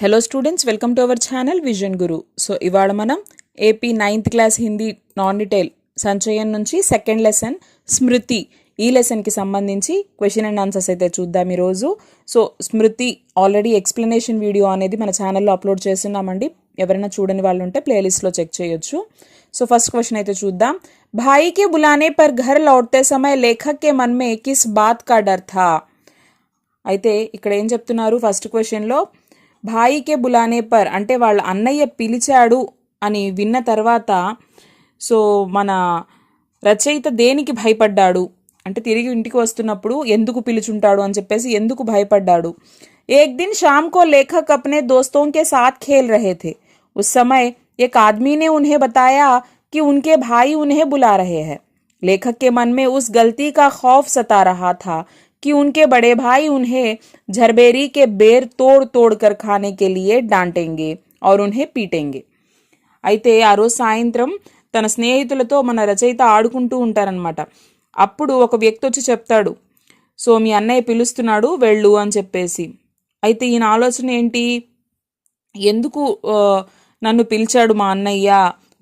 Hello students, welcome to our channel vision guru. So ఇవాళ మనం AP 9th class Hindi non detail Sanchayam నుంచి second lesson స్మృతి ఈ లెసన్కి సంబంధించి question and answers అయితే చూద్దాం ఈరోజు. సో స్మృతి ఆల్రెడీ ఎక్స్ప్లెనేషన్ వీడియో అనేది మన ఛానల్లో అప్లోడ్ చేస్తున్నామండి. ఎవరైనా చూడని వాళ్ళు ఉంటే ప్లేలిస్ట్లో చెక్ చేయొచ్చు. సో ఫస్ట్ క్వశ్చన్ అయితే చూద్దాం. భాయికి బులానే పర్ ఘర్ లౌట్తే సమయ లేఖక్ కే మన్ మే కిస్ బాత్ కా డర్ థా. అయితే ఇక్కడ ఏం చెప్తున్నారు ఫస్ట్ క్వశ్చన్లో, భాయికే బులానే పర్ అంటే వాళ్ళ అన్నయ్య పిలిచాడు అని విన్న తర్వాత సో మన రచయిత దేనికి భయపడ్డాడు అంటే తిరిగి ఇంటికి వస్తున్నప్పుడు ఎందుకు పిలుచుంటాడు అని చెప్పేసి ఎందుకు భయపడ్డాడు. ఏక్ దిన్ शाम को लेखक अपने दोस्तों के साथ खेल रहे थे. उस समय एक आदमी ने उन्हें बताया कि उनके भाई उन्हें बुला रहे हैं. लेखक के मन में उस गलती का खौफ सता रहा था कि उनके बड़े भाई उन्हें झरबेरी के बेर तोड़ तोड़ कर खाने के लिए डांटेंगे और उन्हें पीटेंगे. అయితే ఆ రోజు సాయంత్రం తన స్నేహితులతో మన రచయిత ఆడుకుంటూ ఉంటారనమాట. అప్పుడు ఒక వ్యక్తి వచ్చి చెప్తాడు, సో మీ అన్నయ్య పిలుస్తున్నాడు వెళ్ళు అని చెప్పేసి. అయితే ఈయన ఆలోచన ఏంటి, ఎందుకు నన్ను పిలిచాడు మా అన్నయ్య,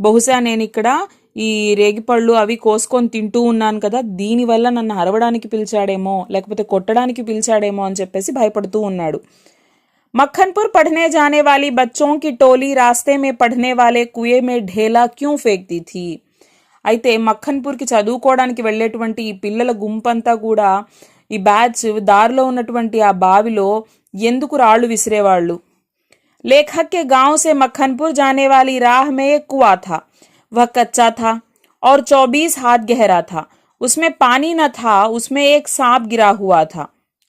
బహుశా నేను ఇక్కడ ఈ రేగిపళ్ళు అవి కోసుకొని తింటూ ఉన్నాను కదా, దీనివల్ల నన్ను అరవడానికి పిలిచాడేమో లేకపోతే కొట్టడానికి పిలిచాడేమో అని చెప్పేసి భయపడుతూ ఉన్నాడు. मक्खनपुर पढ़ने जाने वाली बच्चों की टोली रास्ते में पढ़ने वाले कुएं में ढेला क्यों फेंकती थी. అయితే మక్కన్పూర్కి చదువుకోవడానికి వెళ్ళేటువంటి ఈ పిల్లల గుంపంతా కూడా ఈ బ్యాచ్ దారిలో ఉన్నటువంటి ఆ బావిలో ఎందుకు రాళ్లు విసిరేవాళ్ళు. लेखक के गांव से मक्खनपुर जाने वाली राह में एक कुआं था. वह कच्चा था और 24 हाथ गहरा था. उसमें पानी न था, उसमें एक सांप गिरा हुआ था.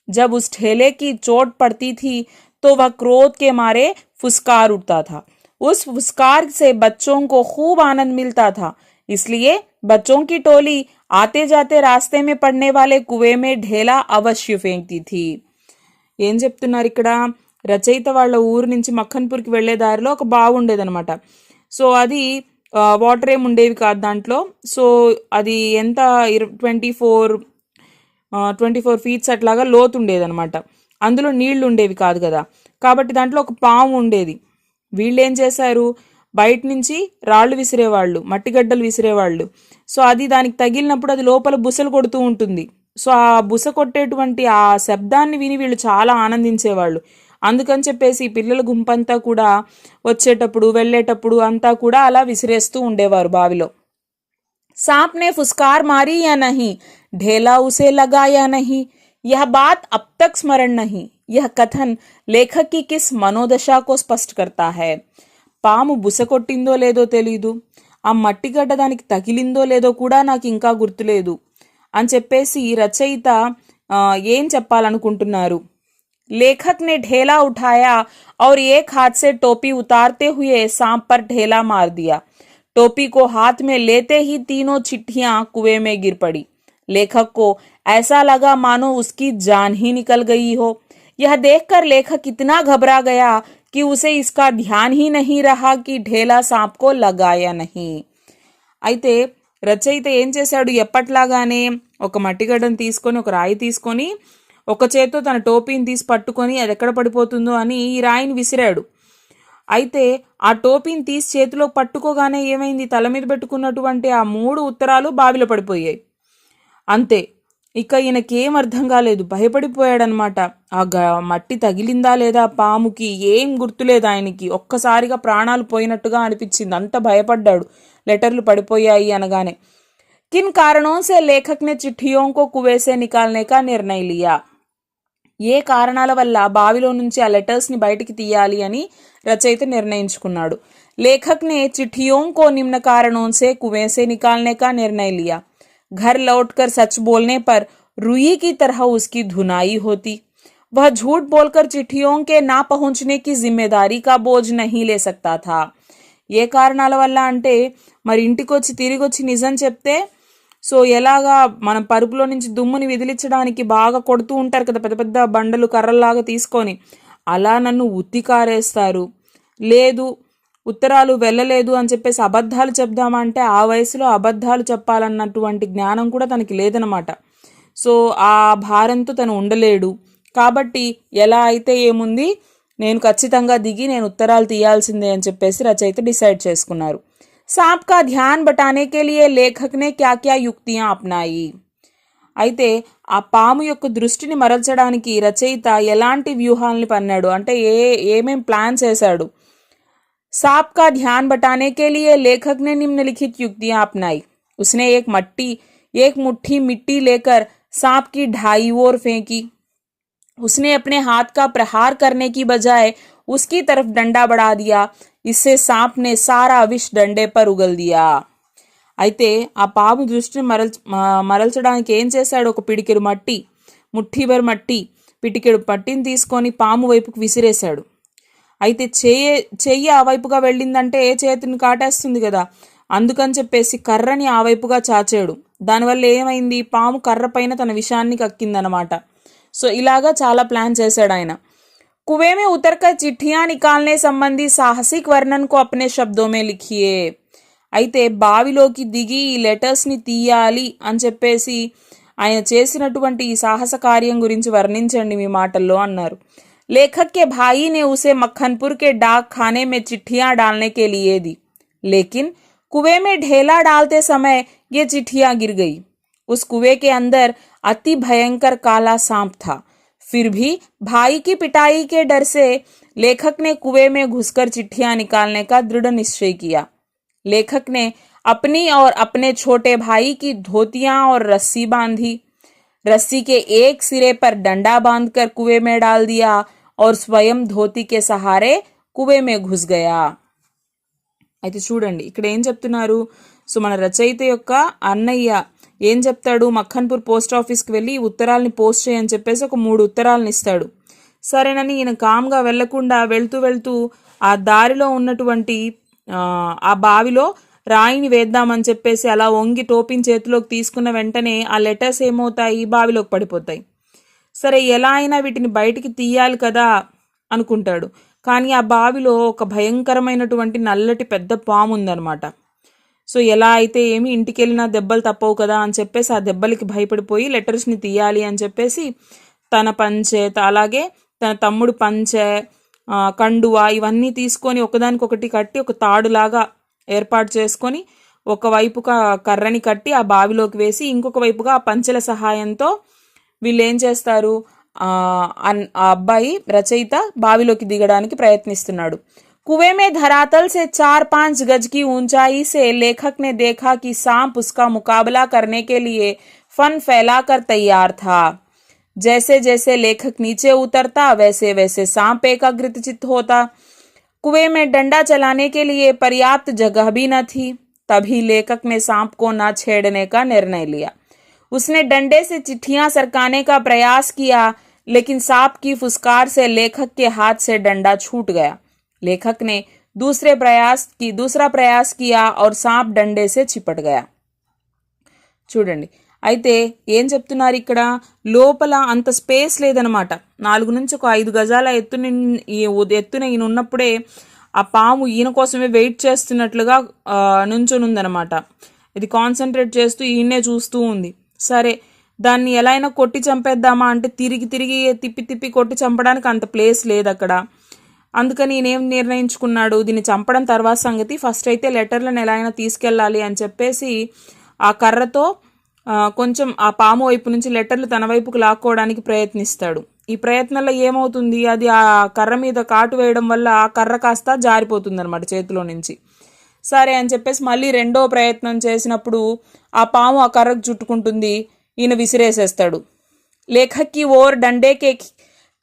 जब उस ठेले की चोट पड़ती थी तो वह क्रोध के मारे फुसकार उठता था. उस फुसकार से बच्चों को खूब आनंद मिलता था. इसलिए बच्चों की टोली आते जाते रास्ते में पड़ने वाले कुएं में ढेला अवश्य फेंकती थी. ఏం చెప్తున్నారు ఇక్కడ, రచయిత వాళ్ళ ఊరు నుంచి మక్కన్పూర్కి వెళ్లే దారిలో ఒక బావి ఉండేదనమాట. సో అది వాటర్ ఏమి ఉండేవి కాదు దాంట్లో. సో అది ఎంత 24 ఫీట్స్ అట్లాగా లోతు ఉండేదనమాట. అందులో నీళ్లు ఉండేవి కాదు కదా, కాబట్టి దాంట్లో ఒక పాము ఉండేది. వీళ్ళు ఏం చేశారు, బయట నుంచి రాళ్ళు విసిరేవాళ్ళు, మట్టిగడ్డలు విసిరేవాళ్ళు. సో అది దానికి తగిలినప్పుడు అది లోపల బుసలు కొడుతూ ఉంటుంది. సో ఆ బుస కొట్టేటువంటి ఆ శబ్దాన్ని విని వీళ్ళు చాలా ఆనందించేవాళ్ళు. అందుకని చెప్పేసి పిల్లల గుంపంతా కూడా వచ్చేటప్పుడు వెళ్ళేటప్పుడు అంతా కూడా అలా విసిరేస్తూ ఉండేవారు బావిలో. सांप ने फुसकार मारी या नहीं, ढेला उसे लगा या नहीं, यह बात अब तक स्मरण नहीं. यह कथन लेखक की किस मनोदशा को स्पष्ट करता है. పాము బుస కొట్టిందో లేదో తెలీదు, ఆ మట్టిగడ్డ దానికి తగిలిందో లేదో కూడా నాకు ఇంకా గుర్తులేదు అని చెప్పేసి రచయిత ఏం చెప్పాలనుకుంటున్నారు. लेखक ने ढेला उठाया और एक हाथ से टोपी उतारते हुए सांप पर ढेला मार दिया. टोपी को हाथ में लेते ही तीनों चिट्ठियां कुएं में गिर पड़ी. लेखक को ऐसा लगा मानो उसकी जान ही निकल गई हो. यह देखकर लेखक इतना घबरा गया कि उसे इसका ध्यान ही नहीं रहा कि ढेला सांप को लगा या नहीं. అయితే రచయిత ఏం చేశాడు, ఎప్పట్లాగానే ఒక మట్టిగడ్డను తీసుకొని ఒక రాయి తీసుకొని ఒక చేత్తో తన టోపీని తీసి పట్టుకొని అది ఎక్కడ పడిపోతుందో అని ఈ రాయిని విసిరాడు. అయితే ఆ టోపీని తీసి చేతిలో పట్టుకోగానే ఏమైంది, తల మీద పెట్టుకున్నటువంటి ఆ 3 ఉత్తరాలు బావిలో పడిపోయాయి. అంతే, ఇక ఈయనకేం అర్థం కాలేదు, భయపడిపోయాడనమాట. ఆ మట్టి తగిలిందా లేదా పాముకి ఏం గుర్తులేదు ఆయనకి. ఒక్కసారిగా ప్రాణాలు పోయినట్టుగా అనిపించింది, అంత భయపడ్డాడు లెటర్లు పడిపోయాయి అనగానే. किन कारणों से लेखक ने चिट्ठियों को कुएं से निकालने का निर्णय लिया. ఏ కారణాల వల్ల బావిలో నుంచి ఆ లెటర్స్ని బయటికి తీయాలి అని రచయిత నిర్ణయించుకున్నాడు. లేఖక్ ने चिट्ठियों को निम्न कारणों से कुएं से निकालने का निर्णय लिया. घर लौटकर सच बोलने पर रुई की तरह उसकी धुनाई होती. वह झूठ बोलकर चिट्ठियों के ना पहुंचने की जिम्मेदारी का बोझ नहीं ले सकता था. ఏ కారణాల వల్ల అంటే మరి ఇంటికొచ్చి తిరిగొచ్చి నిజం చెప్తే సో ఎలాగా మనం పరుపులో నుంచి దుమ్ముని విదిలించడానికి బాగా కొడుతూ ఉంటారు కదా పెద్ద పెద్ద బండలు కర్రల్లాగా తీసుకొని, అలా నన్ను ఉత్తికారేస్తారు. లేదు ఉత్తరాలు వెళ్ళలేదు అని చెప్పేసి అబద్ధాలు చెప్దామంటే ఆ వయసులో అబద్ధాలు చెప్పాలన్నటువంటి జ్ఞానం కూడా తనకి లేదనమాట. సో ఆ భారంతో తను ఉండలేడు. కాబట్టి ఎలా అయితే ఏముంది, నేను ఖచ్చితంగా దిగి నేను ఉత్తరాలు తీయాల్సిందే అని చెప్పేసి రచయిత డిసైడ్ చేసుకున్నారు. सांप का ध्यान बटाने के लिए लेखक ने क्या क्या युक्तियां अपनाई. అయితే ఆ పాము యొక్క దృష్టిని మరల్చడానికి రచయిత ఎలాంటి వ్యూహాల్ని పన్నాడు అంటే ఏమేం ప్లాన్ చేశాడు. सांप का ध्यान बटाने के लिए लेखक ने निम्नलिखित युक्तियां अपनाई. उसने एक मुट्ठी मिट्टी लेकर सांप की ढाई ओर फेंकी. उसने अपने हाथ का प्रहार करने की बजाय उसकी तरफ डंडा बढ़ा दिया. इससे सांप ने सारा विष डंडे पर उगल दिया. అయితే ఆ పాము దృష్టిని మరల్చడానికి ఏం చేశాడు, ఒక పిడికెడు మట్టి, ముఠ్ఠీభర్ మట్టి, పిటికెడు మట్టిని తీసుకొని పాము వైపుకు విసిరేశాడు. అయితే చెయ్యి ఆ వైపుగా వెళ్ళిందంటే చేతిని కాటేస్తుంది కదా, అందుకని చెప్పేసి కర్రని ఆ వైపుగా చాచాడు. దానివల్ల ఏమైంది, పాము కర్ర పైన తన విషాన్ని కక్కిందనమాట. సో ఇలాగా చాలా ప్లాన్ చేశాడు ఆయన. कुएं में उतरकर चिट्ठियां निकालने संबंधी साहसिक वर्णन को अपने शब्दों में लिखिए. అయితే బావిలోకి దిగి ఈ లెటర్స్ని తీయాలి అని చెప్పేసి ఆయన చేసినటువంటి ఈ సాహస కార్యం గురించి వర్ణించండి మీ మాటల్లో అన్నారు. लेखक के भाई ने उसे मक्खनपुर के डाक खाने में चिट्ठियां डालने के लिए दी, लेकिन कुएं में ढेला डालते समय ये चिट्ठियां गिर गई. उस कुएं के अंदर अति भयंकर काला सांप था. फिर भी भाई की पिटाई के डर से लेखक ने कुएं में घुसकर चिट्ठियां निकालने का दृढ़ निश्चय किया. लेखक ने अपनी और अपने छोटे भाई की धोतियां और रस्सी बांधी. रस्सी के एक सिरे पर डंडा बांधकर कुएं में डाल दिया और स्वयं धोती के सहारे कुएं में घुस गया. అయితే చూడండి ఇక్కడ ఏం చెప్తున్నారు. సో మన రచయిత యొక్క అన్నయ్య ఏం చెప్తాడు, మక్కన్పూర్ పోస్ట్ ఆఫీస్కి వెళ్ళి ఉత్తరాలని పోస్ట్ చేయని చెప్పేసి ఒక 3 ఉత్తరాలను ఇస్తాడు. సరేనని ఈయన కామ్గా వెళ్లకుండా వెళ్తూ ఆ దారిలో ఉన్నటువంటి ఆ బావిలో రాయిని వేద్దామని చెప్పేసి అలా వంగి టోపిని చేతిలోకి తీసుకున్న వెంటనే ఆ లెటర్స్ ఏమవుతాయి, బావిలోకి పడిపోతాయి. సరే ఎలా అయినా వీటిని బయటికి తీయాలి కదా అనుకుంటాడు. కానీ ఆ బావిలో ఒక భయంకరమైనటువంటి నల్లటి పెద్ద పాము ఉందన్నమాట. సో ఎలా అయితే ఏమి, ఇంటికి వెళ్ళినా దెబ్బలు తప్పవు కదా అని చెప్పేసి ఆ దెబ్బలకి భయపడిపోయి లెటర్స్ని తీయాలి అని చెప్పేసి తన పంచె, అలాగే తన తమ్ముడు పంచె, కండువా ఇవన్నీ తీసుకొని ఒకదానికొకటి కట్టి ఒక తాడులాగా ఏర్పాటు చేసుకొని ఒకవైపుగా కర్రని కట్టి ఆ బావిలోకి వేసి ఇంకొక వైపుగా ఆ పంచెల సహాయంతో వీళ్ళు ఏం చేస్తారు, ఆ అబ్బాయి రచయిత బావిలోకి దిగడానికి ప్రయత్నిస్తున్నాడు. कुएं में धरातल से 4-5 गज की ऊंचाई से लेखक ने देखा कि सांप उसका मुकाबला करने के लिए फन फैलाकर तैयार था. जैसे जैसे लेखक नीचे उतरता वैसे वैसे सांप एकाग्रचित्त होता. कुएं में डंडा चलाने के लिए पर्याप्त जगह भी न थी. तभी लेखक ने सांप को न छेड़ने का निर्णय लिया. उसने डंडे से चिट्ठियां सरकाने का प्रयास किया, लेकिन सांप की फुसकार से लेखक के हाथ से डंडा छूट गया. लेखक ने दूसरा प्रयास किया और सांप डंडे से चिपट गया. చూడండి అయితే ఏం చెప్తున్నారు ఇక్కడ, లోపల అంత స్పేస్ లేదనమాట. 4 నుంచి ఒక 5 గజాల ఎత్తున ఈయన ఉన్నప్పుడే ఆ పాము ఈయన కోసమే వెయిట్ చేస్తున్నట్లుగా నుంచొని ఉందనమాట. ఇది కాన్సన్ట్రేట్ చేస్తూ ఈయన్నే చూస్తూ ఉంది. సరే దాన్ని ఎలా అయినా కొట్టి చంపేద్దామా అంటే తిరిగి తిప్పి కొట్టి చంపడానికి అంత ప్లేస్ లేదు అక్కడ. అందుకని నేనేం నిర్ణయించుకున్నాడు, దీన్ని చంపడం తర్వాత సంగతి, ఫస్ట్ అయితే లెటర్లను ఎలా అయినా తీసుకెళ్ళాలి అని చెప్పేసి ఆ కర్రతో కొంచెం ఆ పాము వైపు నుంచి లెటర్లు తన వైపుకు లాక్కోవడానికి ప్రయత్నిస్తాడు. ఈ ప్రయత్నంలో ఏమవుతుంది, అది ఆ కర్ర మీద కాటు వేయడం వల్ల ఆ కర్ర కాస్త జారిపోతుంది అనమాట చేతిలో నుంచి. సరే అని చెప్పేసి మళ్ళీ రెండో ప్రయత్నం చేసినప్పుడు ఆ పాము ఆ కర్రకు చుట్టుకుంటుంది, ఈయన విసిరేసేస్తాడు. లేఖకి ఓర్ डंडे के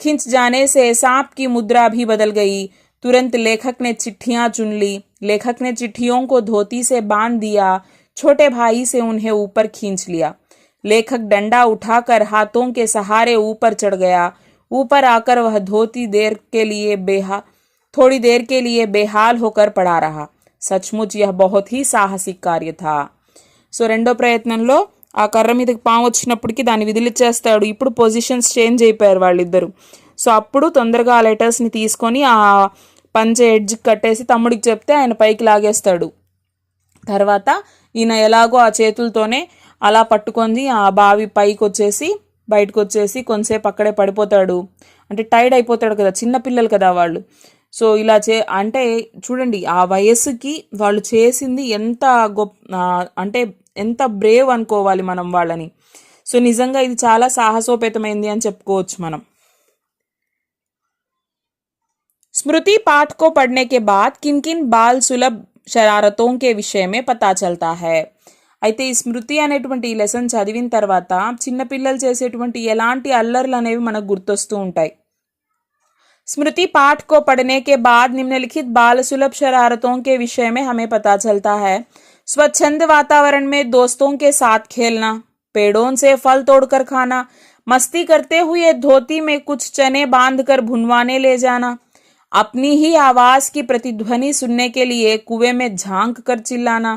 खिंच जाने से सांप की मुद्रा भी बदल गई. तुरंत लेखक ने चिट्ठियां चुन ली. लेखक ने चिट्ठियों को धोती से बांध दिया. छोटे भाई से उन्हें ऊपर खींच लिया. लेखक डंडा उठाकर हाथों के सहारे ऊपर चढ़ गया. ऊपर आकर वह थोड़ी देर के लिए बेहाल होकर पड़ा रहा. सचमुच यह बहुत ही साहसिक कार्य था. సో రెండో ప్రయత్నంలో ఆ కర్ర మీదకి పాము వచ్చినప్పటికీ దాన్ని విదిలిచ్చేస్తాడు. ఇప్పుడు పొజిషన్స్ చేంజ్ అయిపోయారు వాళ్ళిద్దరు. సో అప్పుడు తొందరగా ఆ లెటర్స్ని తీసుకొని ఆ పంచె ఎడ్జ్కి కట్టేసి తమ్ముడికి చెప్తే ఆయన పైకి లాగేస్తాడు. తర్వాత ఈయన ఎలాగో ఆ చేతులతోనే అలా పట్టుకొని ఆ బావి పైకి వచ్చేసి బయటకు వచ్చేసి కొంతసేపు అక్కడే పడిపోతాడు. అంటే టైర్డ్ అయిపోతాడు కదా, చిన్న పిల్లలు కదా వాళ్ళు. సో ఇలా అంటే చూడండి ఆ వయస్సుకి వాళ్ళు చేసింది ఎంత అంటే ఎంత బ్రేవ్ అనుకోవాలి మనం వాళ్ళని. సో నిజంగా ఇది చాలా సాహసోపేతమైంది అని చెప్పుకోవచ్చు మనం. स्मृति पाठ को पढ़ने के बाद किन किन बाल सुलभ शरारतों के विषय में पता चलता है. అయితే ఈ స్మృతి అనేటువంటి ఈ లెసన్ చదివిన తర్వాత చిన్నపిల్లలు చేసేటువంటి ఎలాంటి అల్లర్లు అనేవి మనకు గుర్తొస్తూ ఉంటాయి. स्मृति पाठ को पढ़ने के बाद निम्नलिखित बाल सुलभ शरारतों के विषय में हमें पता चलता है. स्वच्छंद वातावरण में दोस्तों के साथ खेलना, पेड़ों से फल तोड़कर खाना, मस्ती करते हुए धोती में कुछ चने बांधकर भुनवाने ले जाना, अपनी ही आवाज की प्रतिध्वनि सुनने के लिए कुएं में झांक कर चिल्लाना,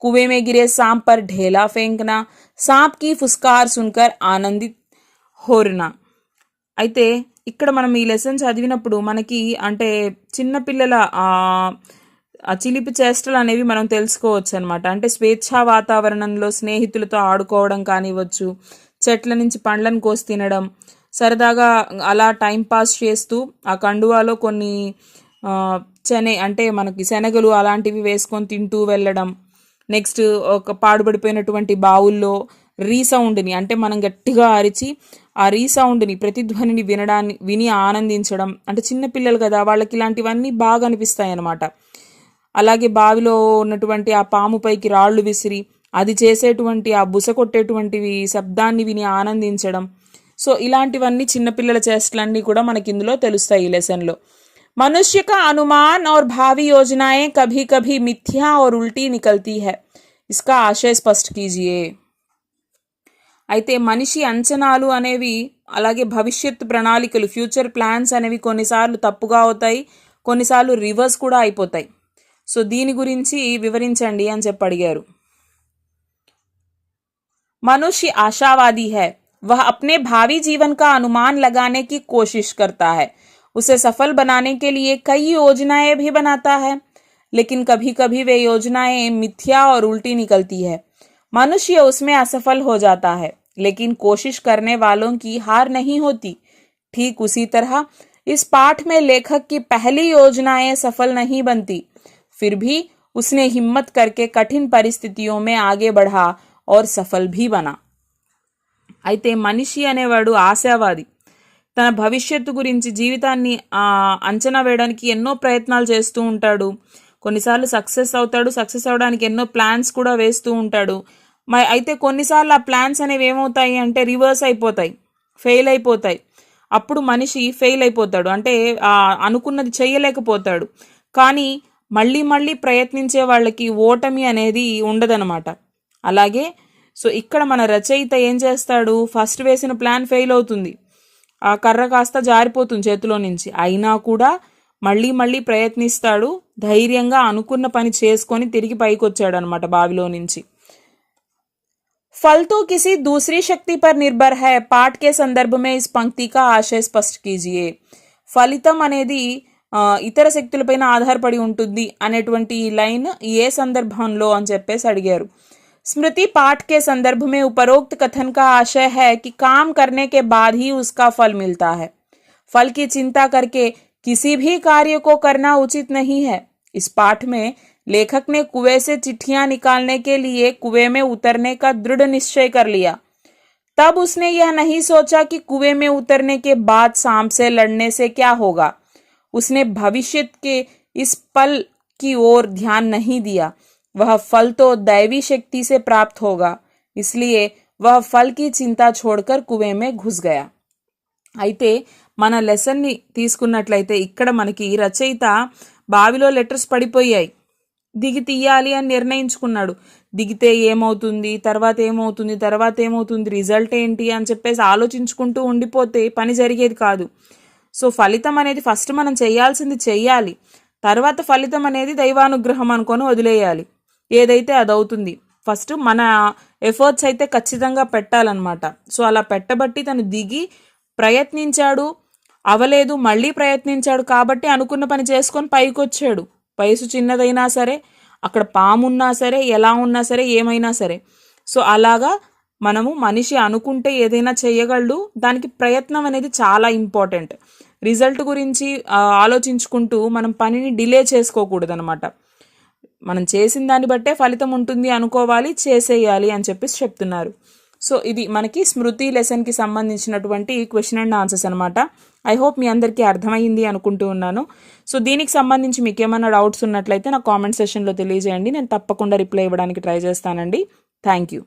कुएं में गिरे सांप पर ढेला फेंकना, सांप की फुसकार सुनकर आनंदित होना. అయితే ఇక్కడ మనం ఈ లెసన్ చదివినప్పుడు మనకి అంటే చిన్నపిల్లల ఆ చిలిపి చేష్టలు అనేవి మనం తెలుసుకోవచ్చు అనమాట. అంటే స్వేచ్ఛా వాతావరణంలో స్నేహితులతో ఆడుకోవడం కానివ్వచ్చు, చెట్ల నుంచి పండ్లను కోసి తినడం, సరదాగా అలా టైం పాస్ చేస్తూ ఆ కండువాలో కొన్ని అంటే మనకి శనగలు అలాంటివి వేసుకొని తింటూ వెళ్ళడం. నెక్స్ట్ ఒక పాడుబడిపోయినటువంటి బావుల్లో రీసౌండ్ని అంటే మనం గట్టిగా అరిచి ఆ రీసౌండ్ని ప్రతిధ్వనిని విని ఆనందించడం. అంటే చిన్నపిల్లలు కదా, వాళ్ళకి ఇలాంటివన్నీ బాగా అనిపిస్తాయి అన్నమాట. అలాగే బావిలో ఉన్నటువంటి ఆ పాము పైకి రాళ్ళు విసిరి అది చేసేటువంటి ఆ బుస కొట్టేటువంటివి శబ్దాన్ని విని ఆనందించడం. సో ఇలాంటివన్నీ చిన్నపిల్లల చేష్టలన్నీ కూడా మనకి ఇందులో తెలుస్తాయి ఈ లెసన్లో. मनुष्य का अनुमान और भावी योजनाएं कभी कभी मिथ्या और उल्टी निकलती है, इसका आशय स्पष्ट कीजिए. అయితే మనిషి అంచనాలు అనేవి అలాగే భవిష్యత్ ప్రణాళికలు ఫ్యూచర్ ప్లాన్స్ అనేవి కొన్నిసార్లు తప్పుగా అవుతాయి, కొన్నిసార్లు రివర్స్ కూడా అయిపోతాయి. సో దీని గురించి వివరించండి అని చెప్పి అడిగారు. मनुष्य आशावादी है, वह अपने भावी जीवन का अनुमान लगाने की कोशिश करता है, उसे सफल बनाने के लिए कई योजनाएं भी बनाता है, लेकिन कभी कभी वे योजनाएं मिथ्या और उल्टी निकलती है. मनुष्य उसमें असफल हो जाता है, लेकिन कोशिश करने वालों की हार नहीं होती. ठीक उसी तरह इस पाठ में लेखक की पहली योजनाएं सफल नहीं बनती, फिर भी उसने हिम्मत करके कठिन परिस्थितियों में आगे बढ़ा और सफल भी बना. అయితే మనిషి అనేవాడు ఆశావాది. తన భవిష్యత్తు గురించి జీవితాన్ని అంచనా వేయడానికి ఎన్నో ప్రయత్నాలు చేస్తూ ఉంటాడు. కొన్నిసార్లు సక్సెస్ అవుతాడు, సక్సెస్ అవడానికి ఎన్నో ప్లాన్స్ కూడా వేస్తూ ఉంటాడు. అయితే కొన్నిసార్లు ఆ ప్లాన్స్ అనేవి ఏమవుతాయి అంటే రివర్స్ అయిపోతాయి, ఫెయిల్ అయిపోతాయి. అప్పుడు మనిషి ఫెయిల్ అయిపోతాడు, అంటే అనుకున్నది చేయలేకపోతాడు. కానీ మళ్ళీ మళ్ళీ ప్రయత్నించే వాళ్ళకి ఓటమి అనేది ఉండదన్నమాట. అలాగే సో ఇక్కడ మన రచయిత ఏం చేస్తాడు, ఫస్ట్ వేసిన ప్లాన్ ఫెయిల్ అవుతుంది, ఆ కర్ర కాస్త జారిపోతుంది చేతిలో నుంచి, అయినా కూడా మళ్ళీ మళ్ళీ ప్రయత్నిస్తాడు, ధైర్యంగా అనుకున్న పని చేసుకొని తిరిగి పైకి వచ్చాడు అనమాట బావిలో నుంచి. फल तो किसी दूसरी शक्ति पर निर्भर है, पाठ के संदर्भ में इस पंक्ति का आशय स्पष्ट कीजिए. ఫలితం అనేది ఇతర శక్తులపైన ఆధారపడి ఉంటుంది అనేటువంటి ఈ లైన్ ఏ సందర్భంలో అని చెప్పేసి అడిగారు. स्मृति पाठ के संदर्भ में उपरोक्त कथन का आशय है कि काम करने के बाद ही उसका फल मिलता है. फल की चिंता करके किसी भी कार्य को करना उचित नहीं है. इस पाठ में लेखक ने कुएं से चिट्ठियां निकालने के लिए कुएं में उतरने का दृढ़ निश्चय कर लिया. तब उसने यह नहीं सोचा कि कुएं में उतरने के बाद सांप से लड़ने से क्या होगा. उसने भविष्य के इस पल की ओर ध्यान नहीं दिया. वह फल तो दैवी शक्ति से प्राप्त होगा, इसलिए वह फल की चिंता छोड़कर कुएं में घुस गया. అయితే మన లెసన్ని తీసుకున్నట్లయితే ఇక్కడ మనకి రచయిత బావిలో లెటర్స్ పడిపోయాయి, దిగి తీయాలి అని నిర్ణయించుకున్నాడు. దిగితే ఏమవుతుంది, తర్వాత ఏమవుతుంది, తర్వాత ఏమవుతుంది, రిజల్ట్ ఏంటి అని చెప్పేసి ఆలోచించుకుంటూ ఉండిపోతే పని జరిగేది కాదు. సో ఫలితం అనేది ఫస్ట్ మనం చేయాల్సింది చెయ్యాలి, తర్వాత ఫలితం అనేది దైవానుగ్రహం అనుకొని వదిలేయాలి. ఏదైతే అది అవుతుంది, ఫస్ట్ మన ఎఫర్ట్స్ అయితే ఖచ్చితంగా పెట్టాలన్నమాట. సో అలా పెట్టబట్టి తను దిగి ప్రయత్నించాడు, అవలేదు, మళ్ళీ ప్రయత్నించాడు, కాబట్టి అనుకున్న పని చేసుకొని పైకి వచ్చాడు. వయసు చిన్నదైనా సరే, అక్కడ పాము ఉన్నా సరే, ఎలా ఉన్నా సరే, ఏమైనా సరే. సో అలాగా మనము మనిషి అనుకుంటే ఏదైనా చేయగలడు, దానికి ప్రయత్నం అనేది చాలా ఇంపార్టెంట్. రిజల్ట్ గురించి ఆలోచించుకుంటూ మనం పనిని డిలే చేసుకోకూడదు అనమాట. మనం చేసిన దాన్ని బట్టే ఫలితం ఉంటుంది అనుకోవాలి, చేసేయాలి అని చెప్పేసి చెప్తున్నారు. సో ఇది మనకి స్మృతి లెసన్కి సంబంధించినటువంటి క్వశ్చన్ అండ్ ఆన్సర్స్ అనమాట. ఐ హోప్ మీ అందరికీ అర్థమైంది అనుకుంటూ ఉన్నాను. సో దీనికి సంబంధించి మీకు ఏమైనా డౌట్స్ ఉన్నట్లయితే నా కామెంట్ సెషన్లో తెలియజేయండి, నేను తప్పకుండా రిప్లై ఇవ్వడానికి ట్రై చేస్తానండి. Thank you.